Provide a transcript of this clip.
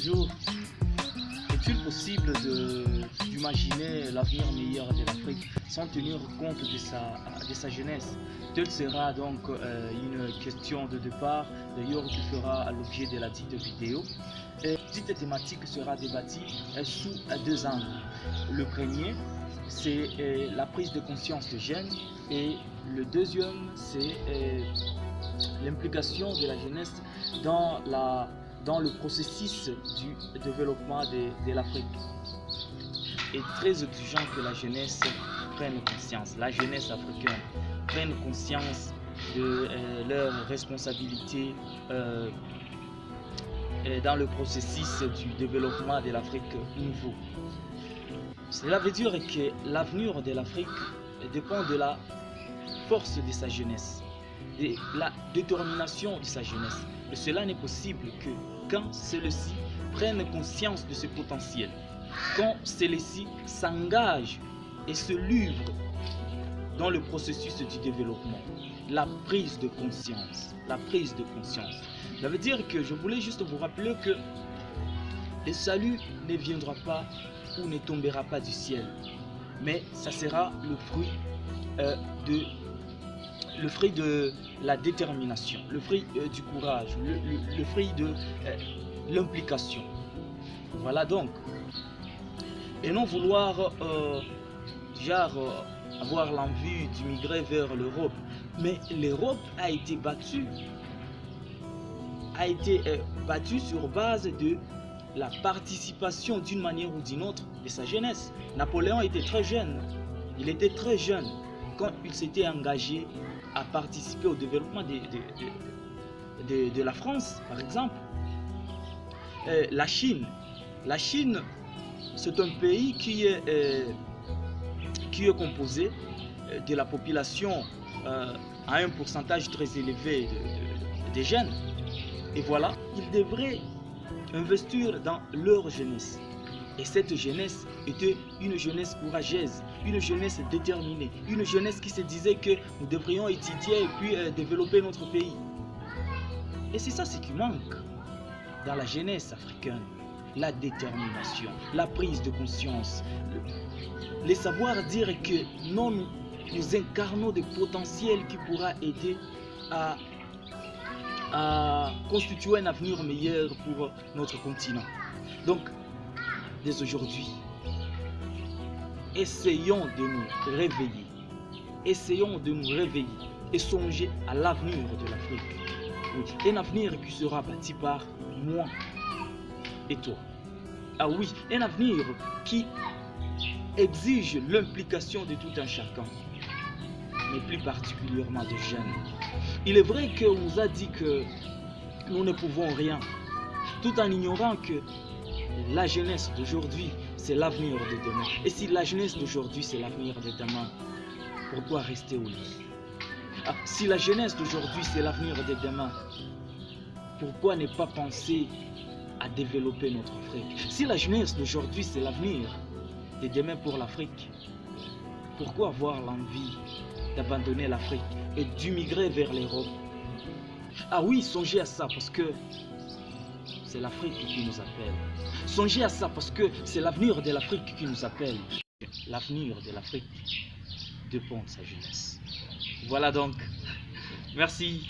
bonjour. Est-il possible d'imaginer l'avenir meilleur de l'Afrique sans tenir compte de sa jeunesse? Telle sera donc une question de départ, d'ailleurs qui fera l'objet de la dite vidéo. Cette thématique sera débattue sous deux angles. Le premier, c'est la prise de conscience des jeunes, et le deuxième, c'est l'implication de la jeunesse dans le processus du développement de l'Afrique. Il est très exigeant que la jeunesse prenne conscience, la jeunesse africaine prenne conscience de leurs responsabilités dans le processus du développement de l'Afrique nouveau. Cela veut dire que l'avenir de l'Afrique dépend de la force de sa jeunesse, de la détermination de sa jeunesse. Et cela n'est possible que quand celle-ci prenne conscience de ce potentiel, quand celle-ci s'engage et se livre dans le processus du développement. La prise de conscience. La prise de conscience. Ça veut dire que je voulais juste vous rappeler que le salut ne viendra pas ou ne tombera pas du ciel, mais ça sera le fruit de la détermination, le fruit du courage, le fruit de l'implication. Voilà donc. Et non vouloir avoir l'envie d'immigrer vers l'Europe. Mais l'Europe a été battue sur base de la participation d'une manière ou d'une autre de sa jeunesse. Napoléon était très jeune. Il était très jeune quand il s'était engagé à participer au développement de la France, par exemple. La Chine, c'est un pays qui est composé de la population à un pourcentage très élevé de jeunes. Et voilà, ils devraient investir dans leur jeunesse. Et cette jeunesse était une jeunesse courageuse, une jeunesse déterminée, une jeunesse qui se disait que nous devrions étudier et puis développer notre pays. Et c'est ça ce qui manque dans la jeunesse africaine. La détermination, la prise de conscience, le savoir dire que non, nous incarnons des potentiels qui pourra aider à constituer un avenir meilleur pour notre continent. Donc, dès aujourd'hui, essayons de nous réveiller. Essayons de nous réveiller et songer à l'avenir de l'Afrique. Oui, un avenir qui sera bâti par moi et toi. Ah oui, un avenir qui exige l'implication de tout un chacun, mais plus particulièrement des jeunes. Il est vrai qu'on nous a dit que nous ne pouvons rien, tout en ignorant que la jeunesse d'aujourd'hui, c'est l'avenir de demain. Et si la jeunesse d'aujourd'hui, c'est l'avenir de demain, pourquoi rester au lit? Si la jeunesse d'aujourd'hui, c'est l'avenir de demain, pourquoi ne pas penser à développer notre Afrique? Si la jeunesse d'aujourd'hui, c'est l'avenir de demain pour l'Afrique, pourquoi avoir l'envie d'abandonner l'Afrique et d'immigrer vers l'Europe? Ah oui, songez à ça parce que c'est l'Afrique qui nous appelle. Songez à ça parce que c'est l'avenir de l'Afrique qui nous appelle. L'avenir de l'Afrique dépend de sa jeunesse. Voilà donc. Merci.